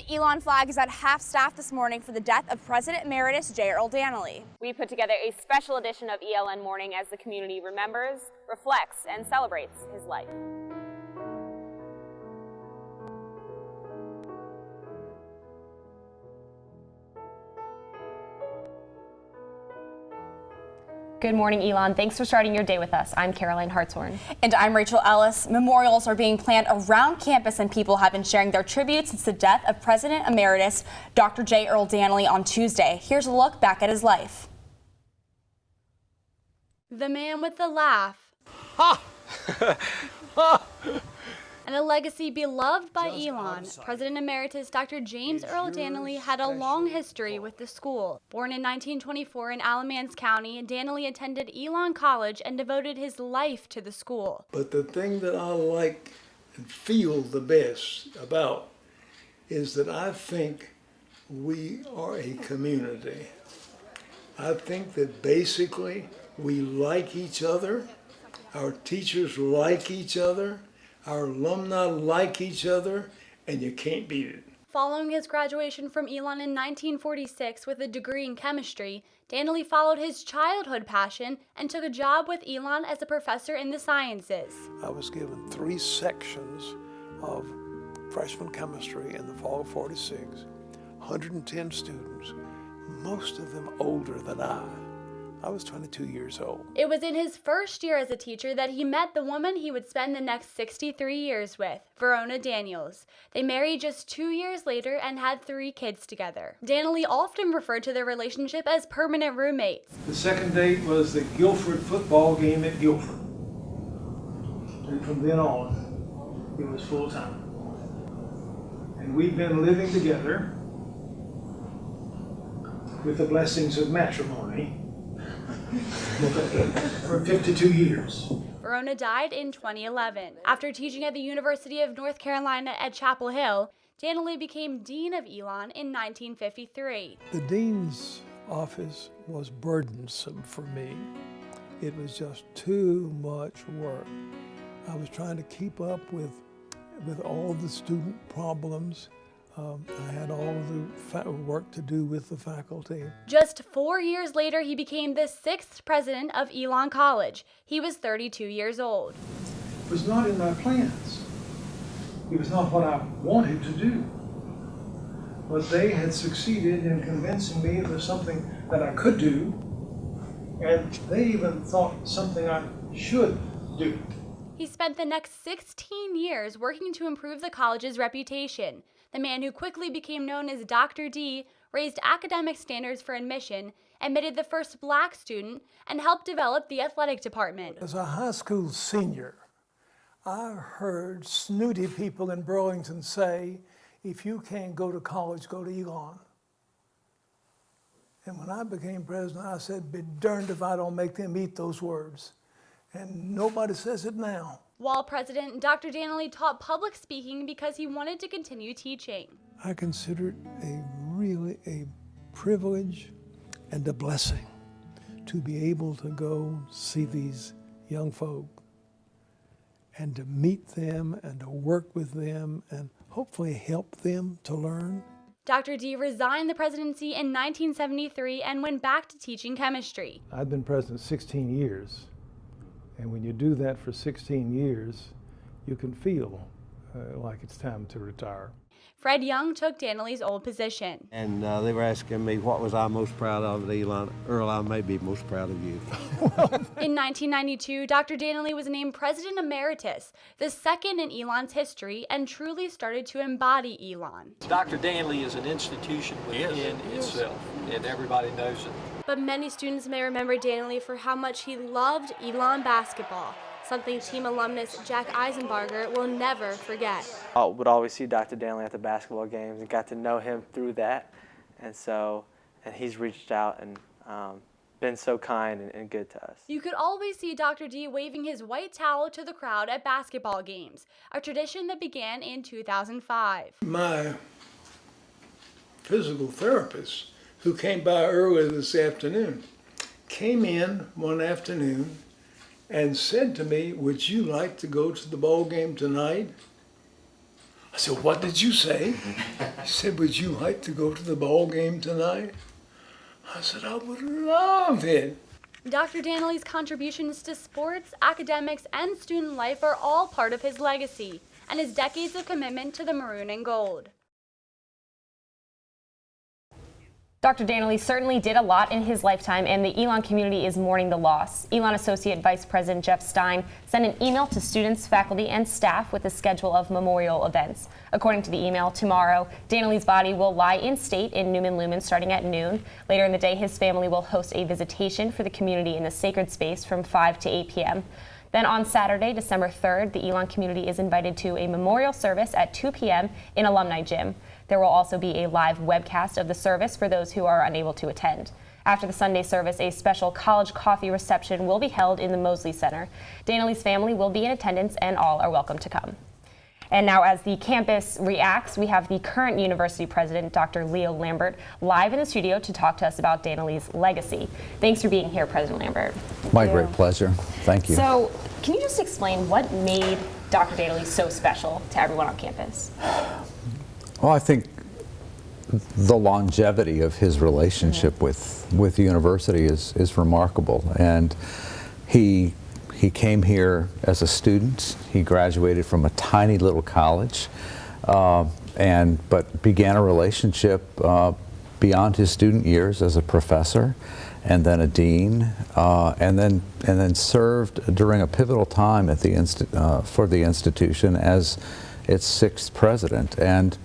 The ELN flag is at half-staff this morning for the death of President Emeritus J. Earl Danieley. We put together a special edition of ELN Morning as the community remembers, reflects, and celebrates his life. Good morning, Elon. Thanks for starting your day with us. I'm Caroline Hartshorn. And I'm Rachel Ellis. Memorials are being planned around campus, and people have been sharing their tributes since the death of President Emeritus Dr. J. Earl Danieley on Tuesday. Here's a look back at his life. The man with the laugh. And a legacy beloved by Elon, President Emeritus Dr. James Earl Danieley had a long history with the school. Born in 1924 in Alamance County, Danieley attended ELN College and devoted his life to the school. But the thing that I like and feel the best about is that I think we are a community. I think that basically we like each other, our teachers like each other, our alumni like each other, and you can't beat it. Following his graduation from ELN in 1946 with a degree in chemistry, Danieley followed his childhood passion and took a job with ELN as a professor in the sciences. I was given 3 sections of freshman chemistry in the fall of '46, 110 students, most of them older than I. I was 22 years old. It was in his first year as a teacher that he met the woman he would spend the next 63 years with, Verona Daniels. They married just 2 years later and had 3 kids together. Danieley often referred to their relationship as permanent roommates. The second date was the Guilford football game at Guilford. And from then on, it was full time. And we've been living together with the blessings of matrimony for 52 years. Verona died in 2011. After teaching at the University of North Carolina at Chapel Hill, Danieley became Dean of ELN in 1953. The dean's office was burdensome for me. It was just too much work. I was trying to keep up with all the student problems. I had all the work to do with the faculty. Just 4 years later, he became the 6th president of ELN College. He was 32 years old. It was not in my plans. It was not what I wanted to do. But they had succeeded in convincing me it was something that I could do, and they even thought something I should do. He spent the next 16 years working to improve the college's reputation. The man who quickly became known as Dr. D raised academic standards for admission, admitted the first black student, and helped develop the athletic department. As a high school senior, I heard snooty people in Burlington say, if you can't go to college, go to ELN. And when I became president, I said, be darned if I don't make them eat those words. And nobody says it now. While president, Dr. Danieley taught public speaking because he wanted to continue teaching. I consider it really a privilege and a blessing to be able to go see these young folk and to meet them and to work with them and hopefully help them to learn. Dr. D resigned the presidency in 1973 and went back to teaching chemistry. I've been president 16 years. And when you do that for 16 years, you can feel like it's time to retire. Fred Young took Danieley's old position. And they were asking me what was I most proud of at ELN. Earl, I may be most proud of you. In 1992, Dr. Danieley was named President Emeritus, the second in ELN's history, and truly started to embody ELN. Dr. Danieley is an institution within itself, and everybody knows it. But many students may remember Danieley for how much he loved ELN basketball, something team alumnus Jack Eisenbarger will never forget. I would always see Dr. Danieley at the basketball games and got to know him through that. And he's reached out and been so kind and good to us. You could always see Dr. D waving his white towel to the crowd at basketball games, a tradition that began in 2005. My physical therapist, who came by early this afternoon, came in one afternoon and said to me, would you like to go to the ball game tonight? I said, what did you say? He said, would you like to go to the ball game tonight? I said, I would love it. Dr. Danieley's contributions to sports, academics, and student life are all part of his legacy and his decades of commitment to the maroon and gold. Dr. Danieley certainly did a lot in his lifetime, and the Elon community is mourning the loss. Elon Associate Vice President Jeff Stein sent an email to students, faculty, and staff with a schedule of memorial events. According to the email, tomorrow, Danieley's body will lie in state in Newman Lumen starting at noon. Later in the day, his family will host a visitation for the community in the sacred space from 5 to 8 p.m. Then on Saturday, December 3rd, the Elon community is invited to a memorial service at 2 p.m. in Alumni Gym. There will also be a live webcast of the service for those who are unable to attend. After the Sunday service, a special college coffee reception will be held in the Mosley Center. Danieley's family will be in attendance, and all are welcome to come. And now, as the campus reacts, we have the current university president, Dr. Leo Lambert, live in the studio to talk to us about Danieley's legacy. Thanks for being here, President Lambert. My great pleasure. Thank you. So, can you just explain what made Dr. Danieley so special to everyone on campus? Well, I think the longevity of his relationship with the university is remarkable. And he came here as a student. He graduated from a tiny little college, but began a relationship beyond his student years as a professor, and then a dean, and then served during a pivotal time at the for the institution as its 6th president. And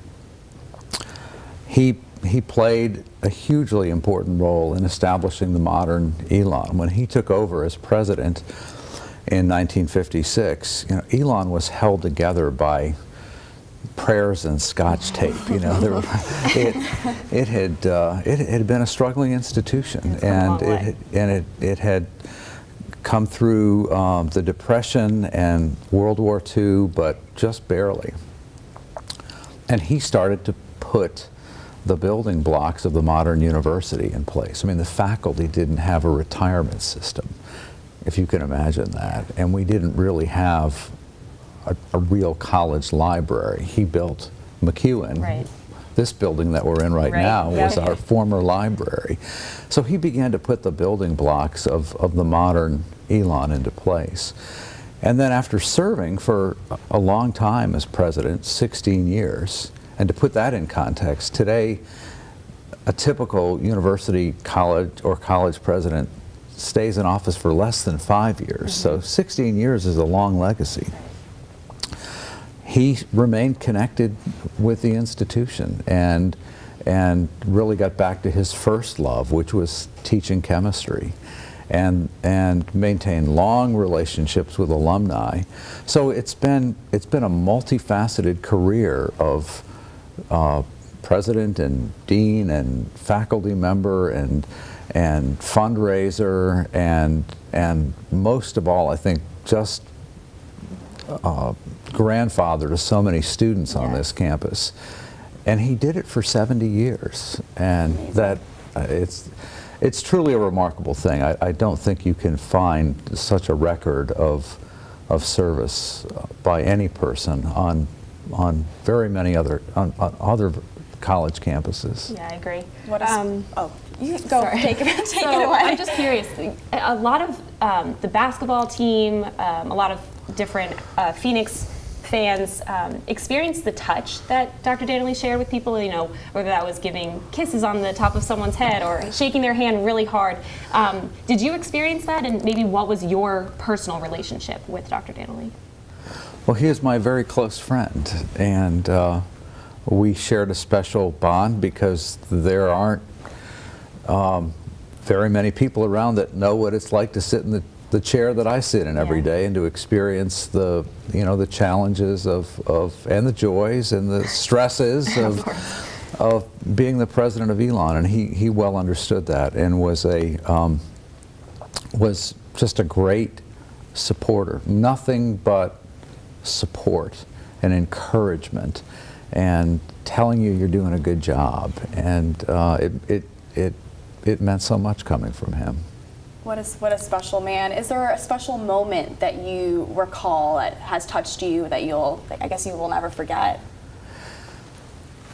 he played a hugely important role in establishing the modern Elon. When he took over as president in 1956, Elon was held together by prayers and Scotch tape. It had been a struggling institution, and it had come through the Depression and World War II, but just barely. And he started to put the building blocks of the modern university in place. I mean, the faculty didn't have a retirement system, if you can imagine that, and we didn't really have a real college library. He built McEwen. Right. This building that we're in right now was our former library. So he began to put the building blocks of the modern Elon into place. And then after serving for a long time as president, 16 years, and to put that in context, today a typical university, college, or college president stays in office for less than 5 years. So 16 years is a long legacy. He remained connected with the institution and really got back to his first love, which was teaching chemistry, and maintained long relationships with alumni. So it's been a multifaceted career of president and dean and faculty member and fundraiser and most of all, I think, just grandfather to so many students on this campus. And he did it for 70 years, and that it's truly a remarkable thing. I don't think you can find such a record of service by any person on very many other college campuses. Yeah, I agree. What is, you go. Take it away. I'm just curious. A lot of the basketball team, a lot of different Phoenix fans experienced the touch that Dr. Danieley shared with people. Whether that was giving kisses on the top of someone's head or shaking their hand really hard. Did you experience that? And maybe what was your personal relationship with Dr. Danieley? Well, he is my very close friend, and we shared a special bond because there aren't very many people around that know what it's like to sit in the chair that I sit in every day and to experience the challenges and the joys and the stresses of being the president of Elon, and he well understood that and was just a great supporter. Nothing but support and encouragement and telling you you're doing a good job, and it meant so much coming from him. What a special man. Is there a special moment that you recall that has touched you that I guess you will never forget?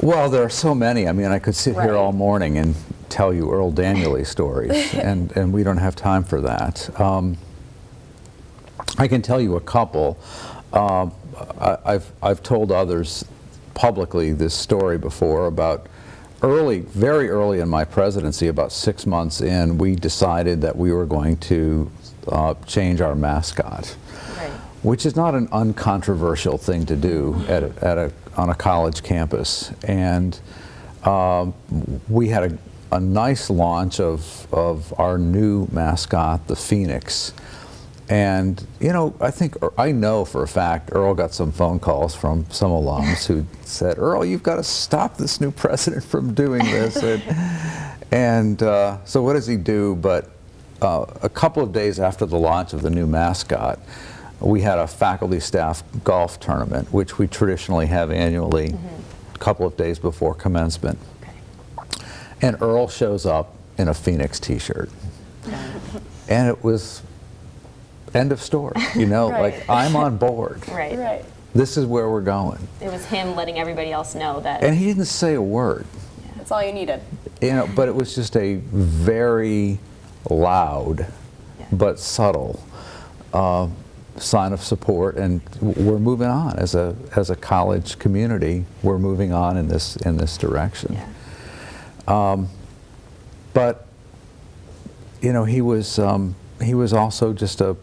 Well, there are so many. I mean, I could sit here all morning and tell you Earl Danieley stories, and we don't have time for that. I can tell you a couple. I've told others publicly this story before about very early in my presidency, about 6 months in, we decided that we were going to change our mascot, which is not an uncontroversial thing to do on a college campus. And we had a nice launch of our new mascot, the Phoenix. And, you know, I know for a fact Earl got some phone calls from some alums who said, Earl, you've got to stop this new president from doing this. And so what does he do? But a couple of days after the launch of the new mascot, we had a faculty staff golf tournament, which we traditionally have annually, a couple of days before commencement. And Earl shows up in a Phoenix t-shirt. And it was end of story, you know, like I'm on board. Right. This is where we're going. It was him letting everybody else know that. And he didn't say a word. That's all you needed. You know, but it was just a very loud but subtle sign of support, and we're moving on as a college community. We're moving on in this direction. But you know, he was also just a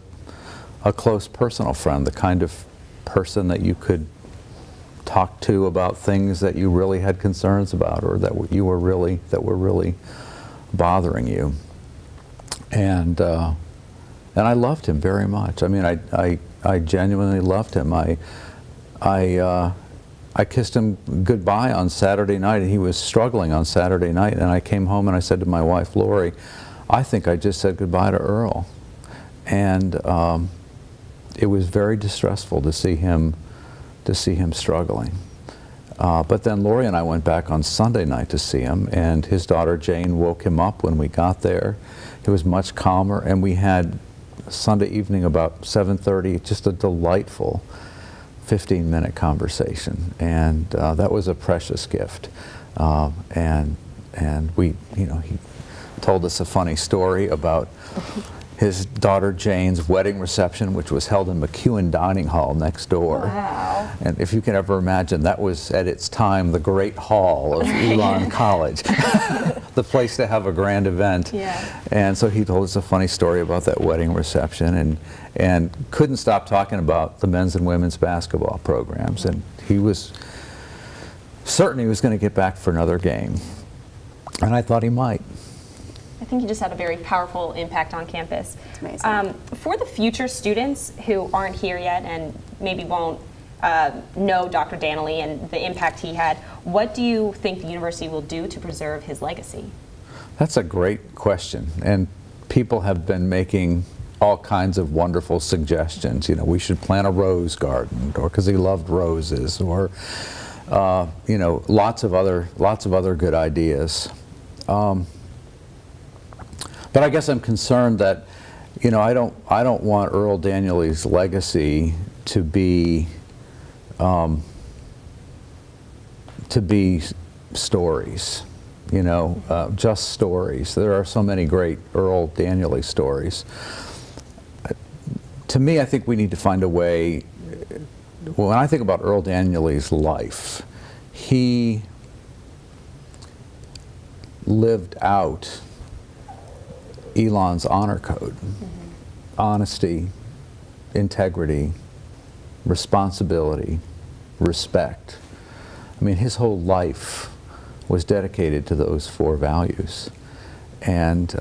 close personal friend, the kind of person that you could talk to about things that you really had concerns about, or that were really bothering you. And I loved him very much. I mean, I genuinely loved him. I kissed him goodbye on Saturday night, and he was struggling on Saturday night. And I came home and I said to my wife, Lori, I think I just said goodbye to Earl. And it was very distressful to see him struggling. But then Lori and I went back on Sunday night to see him, and his daughter Jane woke him up when we got there. He was much calmer, and we had Sunday evening about 7:30, just a delightful 15-minute conversation, and that was a precious gift. And we, you know, he told us a funny story about his daughter Jane's wedding reception, which was held in McEwen Dining Hall next door. Wow. And if you can ever imagine, that was at its time the great hall of Elon College, the place to have a grand event. Yeah. And so he told us a funny story about that wedding reception, and couldn't stop talking about the men's and women's basketball programs. And he was certain he was going to get back for another game. And I thought he might. I think you just had a very powerful impact on campus. It's amazing. For the future students who aren't here yet and maybe won't know Dr. Danieley and the impact he had, what do you think the university will do to preserve his legacy? That's a great question, and people have been making all kinds of wonderful suggestions. You know, we should plant a rose garden, or because he loved roses, or you know, lots of other good ideas. But I guess I'm concerned that, you know, I don't want Earl Danieley's legacy to be stories, you know, just stories. There are so many great Earl Danieley stories. To me, I think we need to find a way. When I think about Earl Danieley's life, he lived out Elon's honor code: honesty, integrity, responsibility, respect. I mean, his whole life was dedicated to those four values. And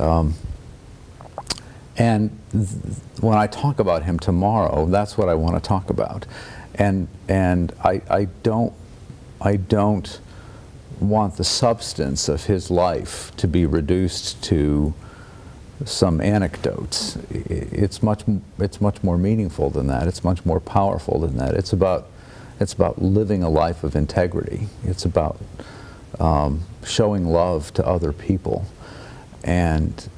when I talk about him tomorrow, that's what I want to talk about. And I don't want the substance of his life to be reduced to some anecdotes. It's much more meaningful than that. It's much more powerful than that. It's about living a life of integrity. It's about showing love to other people, and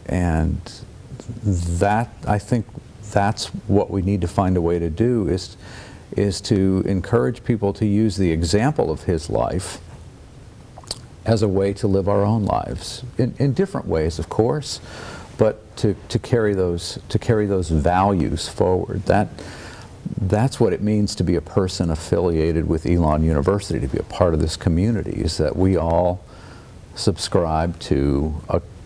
that, I think that's what we need to find a way to do, is to encourage people to use the example of his life as a way to live our own lives in different ways, of course, but to carry those values forward. That's what it means to be a person affiliated with Elon University, to be a part of this community, is that we all subscribe to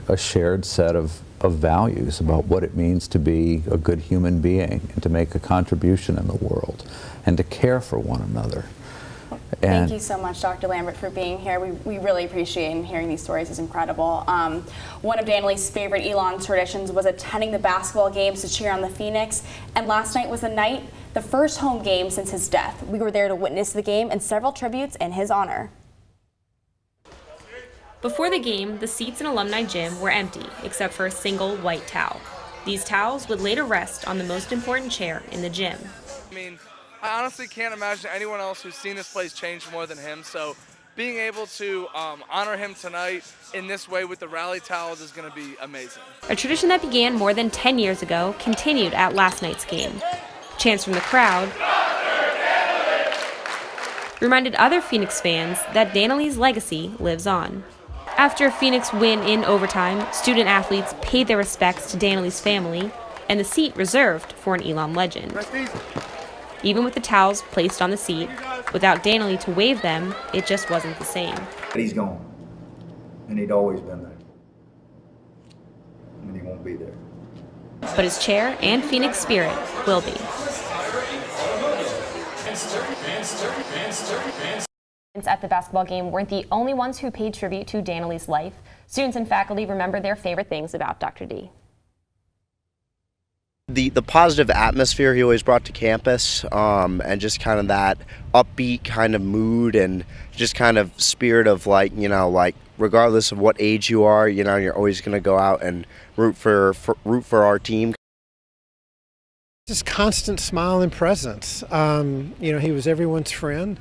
a shared set of values about what it means to be a good human being and to make a contribution in the world and to care for one another. Thank you so much, Dr. Lambert, for being here. We really appreciate and hearing these stories is incredible. One of Danieley's favorite Elon traditions was attending the basketball games to cheer on the Phoenix, and last night was the first home game since his death. We were there to witness the game and several tributes in his honor. Before the game, the seats in Alumni Gym were empty, except for a single white towel. These towels would later rest on the most important chair in the gym. I honestly can't imagine anyone else who's seen this place change more than him, so being able to honor him tonight in this way with the rally towels is going to be amazing. A tradition that began more than 10 years ago continued at last night's game. Chants from the crowd reminded other Phoenix fans that Danieley's legacy lives on. After a Phoenix win in overtime, student athletes paid their respects to Danieley's family and the seat reserved for an Elon legend. Even with the towels placed on the seat, without Danieley to wave them, it just wasn't the same. He's gone, and he'd always been there, and he won't be there. But his chair and Phoenix spirit will be. At the basketball game weren't the only ones who paid tribute to Danieley's life. Students and faculty remember their favorite things about Dr. D. The positive atmosphere he always brought to campus, and just kind of that upbeat kind of mood and just kind of spirit of like regardless of what age you are, you're always going to go out and root for our team. Just constant smile and presence. He was everyone's friend.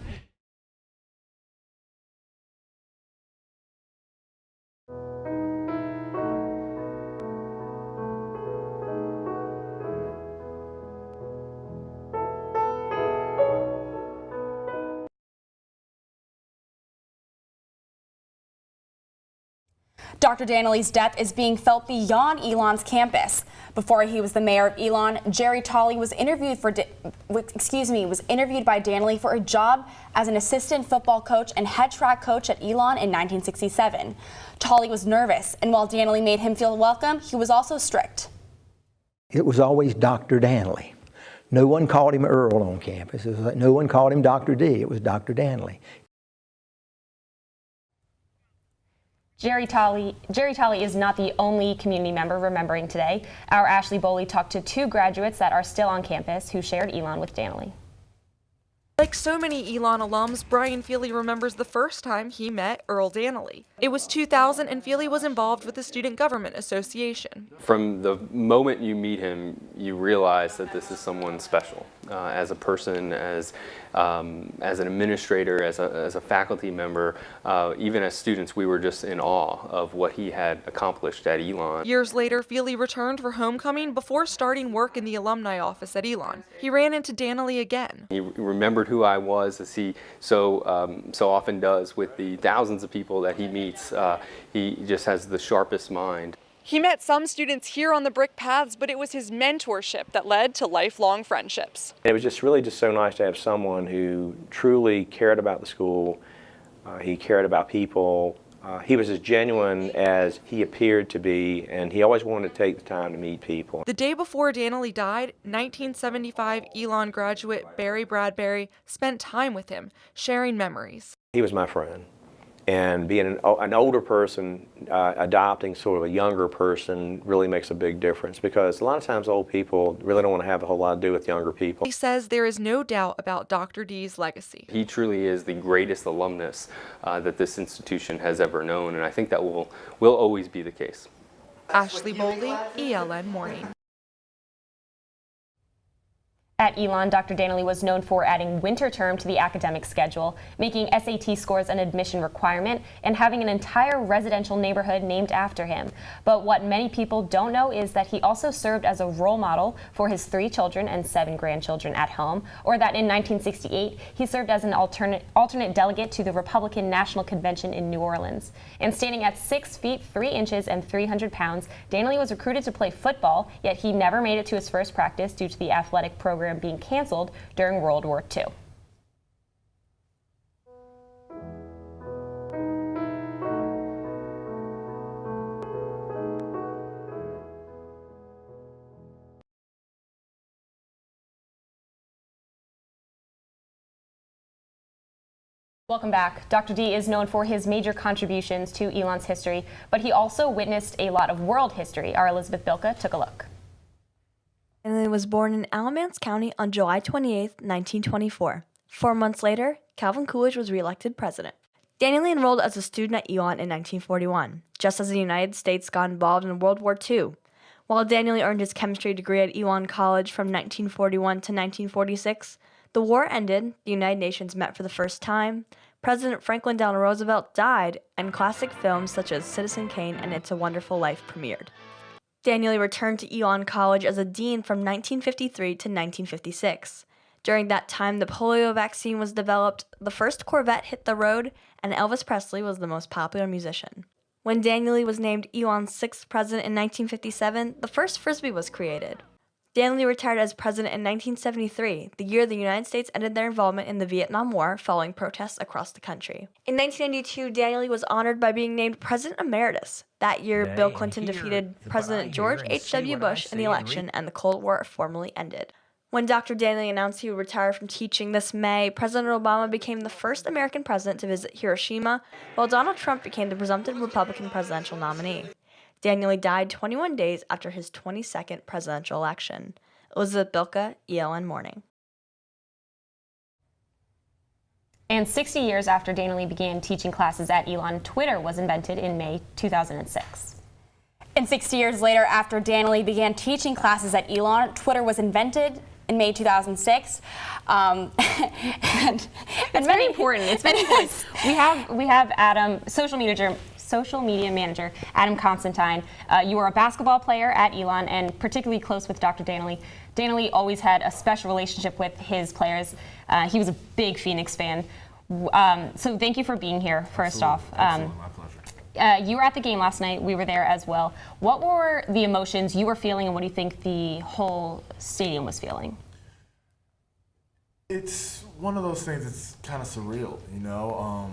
Dr. Danieley's death is being felt beyond Elon's campus. Before he was the mayor of Elon, Jerry Tolley was interviewed by Danieley for a job as an assistant football coach and head track coach at Elon in 1967. Tolley was nervous, and while Danieley made him feel welcome, he was also strict. It was always Dr. Danieley. No one called him Earl on campus. It was like no one called him Dr. D. It was Dr. Danieley. Jerry Tolley is not the only community member remembering today. Our Ashley Boley talked to two graduates that are still on campus who shared Elon with Danieley. Like so many Elon alums, Brian Feely remembers the first time he met Earl Danieley. It was 2000 and Feely was involved with the Student Government Association. From the moment you meet him, you realize that this is someone special. As a person, as an administrator, as a faculty member, even as students, we were just in awe of what he had accomplished at Elon. Years later, Feely returned for homecoming before starting work in the alumni office at Elon. He ran into Danieley again. He remembered who I was, as he so often does with the thousands of people that he meets. He just has the sharpest mind. He met some students here on the brick paths, but it was his mentorship that led to lifelong friendships. It was just so nice to have someone who truly cared about the school. He cared about people. He was as genuine as he appeared to be, and he always wanted to take the time to meet people. The day before Danieley died, 1975 Elon graduate Barry Bradbury spent time with him, sharing memories. He was my friend. And being an older person, adopting sort of a younger person really makes a big difference, because a lot of times old people really don't want to have a whole lot to do with younger people. He says there is no doubt about Dr. D's legacy. He truly is the greatest alumnus that this institution has ever known, and I think that will always be the case. Ashley Boley, ELN Morning. At Elon, Dr. Danieley was known for adding winter term to the academic schedule, making SAT scores an admission requirement, and having an entire residential neighborhood named after him. But what many people don't know is that he also served as a role model for his 3 children and 7 grandchildren at home, or that in 1968 he served as an alternate delegate to the Republican National Convention in New Orleans. And standing at 6 feet 3 inches and 300 pounds, Danieley was recruited to play football, yet he never made it to his first practice due to the athletic program being canceled during World War II. Welcome back. Dr. D is known for his major contributions to Elon's history, but he also witnessed a lot of world history. Our Elizabeth Bilka took a look. Danieley was born in Alamance County on July 28, 1924. 4 months later, Calvin Coolidge was reelected president. Danieley enrolled as a student at Elon in 1941, just as the United States got involved in World War II. While Danieley earned his chemistry degree at Elon College from 1941 to 1946, the war ended, the United Nations met for the first time, President Franklin Delano Roosevelt died, and classic films such as Citizen Kane and It's a Wonderful Life premiered. Danieley returned to Elon College as a dean from 1953 to 1956. During that time, the polio vaccine was developed, the first Corvette hit the road, and Elvis Presley was the most popular musician. When Danieley was named Elon's 6th president in 1957, the first Frisbee was created. Danieley retired as president in 1973, the year the United States ended their involvement in the Vietnam War following protests across the country. In 1992, Danieley was honored by being named President Emeritus. That year, Bill Clinton defeated President George H.W. Bush in the election, and the Cold War formally ended. When Dr. Danieley announced he would retire from teaching this May, President Obama became the first American president to visit Hiroshima, while Donald Trump became the presumptive Republican presidential nominee. Danieley died 21 days after his 22nd presidential election. Elizabeth Bilka, ELN Morning. And 60 years after Danieley began teaching classes at Elon, Twitter was invented in May 2006. And 60 years later, after Danieley began teaching classes at Elon, Twitter was invented in May 2006. And it's very important. It's very important. We have Adam, social media manager Adam Constantine. You were a basketball player at Elon and particularly close with Dr. Danieley. Danieley always had a special relationship with his players. He was a big Phoenix fan. So thank you for being here, first off. Absolutely, my pleasure. You were at the game last night. We were there as well. What were the emotions you were feeling, and what do you think the whole stadium was feeling? It's one of those things that's kind of surreal, you know.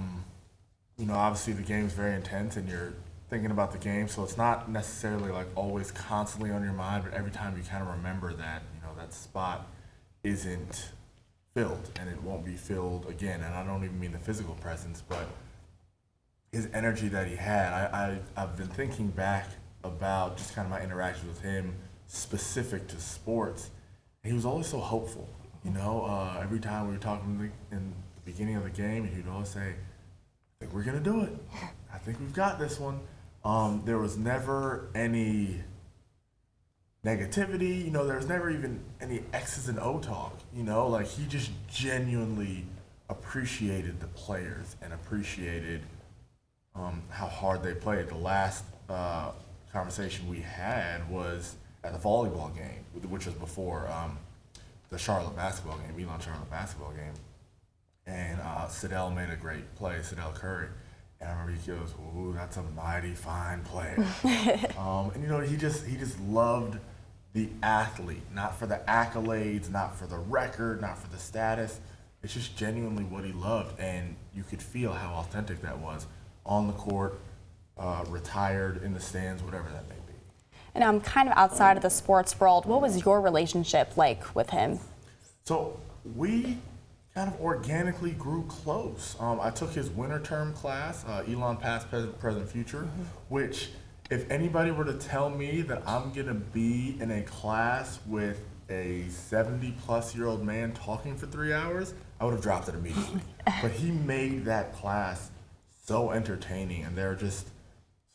Obviously the game's very intense and you're thinking about the game, so it's not necessarily like always constantly on your mind, but every time you kind of remember that, that spot isn't filled and it won't be filled again. And I don't even mean the physical presence, but his energy that he had. I've been thinking back about just kind of my interactions with him specific to sports. He was always so hopeful, every time we were talking in the beginning of the game, he'd always say, I think we're gonna do it. I think we've got this one. There was never any negativity, there was never even any X's and O talk, like he just genuinely appreciated the players and appreciated how hard they played. The last conversation we had was at the volleyball game, which was before the Charlotte basketball game, Elon-Charlotte basketball game. And Sidell made a great play, Sidell Curry. And I remember he goes, ooh, that's a mighty fine player. And he just loved the athlete, not for the accolades, not for the record, not for the status. It's just genuinely what he loved. And you could feel how authentic that was on the court, retired in the stands, whatever that may be. And kind of outside of the sports world, what was your relationship like with him? So we kind of organically grew close. I took his winter term class, Elon Past, Present, Future, which if anybody were to tell me that I'm gonna be in a class with a 70-plus-year-old man talking for 3 hours, I would have dropped it immediately. But he made that class so entertaining, and there are just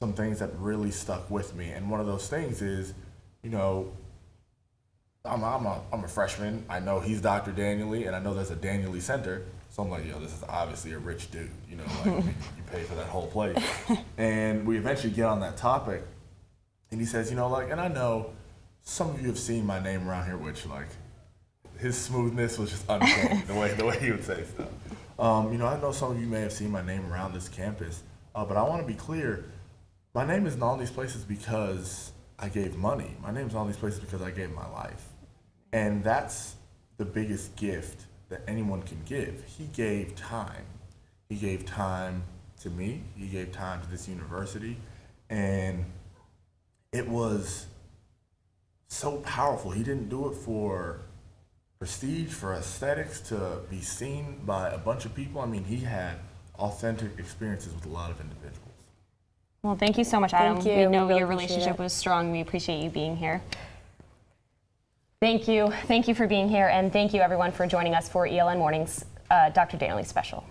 some things that really stuck with me. And one of those things is, I'm a freshman. I know he's Dr. Danieley, and I know there's a Danieley Center. So I'm like, yo, this is obviously a rich dude. You know, like you pay for that whole place. And we eventually get on that topic, and he says, you know, like, and I know some of you have seen my name around here, which like, his smoothness was just uncanny, the way he would say stuff. You know, I know some of you may have seen my name around this campus, but I want to be clear, my name isn't on these places because I gave money. My name's on these places because I gave my life. And that's the biggest gift that anyone can give. He gave time. He gave time to me. He gave time to this university. And it was so powerful. He didn't do it for prestige, for aesthetics, to be seen by a bunch of people. I mean, he had authentic experiences with a lot of individuals. Well, thank you so much, Adam. Thank you. We know Really your appreciate relationship it. was strong. We appreciate you being here. Thank you. Thank you for being here, and thank you, everyone, for joining us for ELN Mornings Dr. Danieley Special.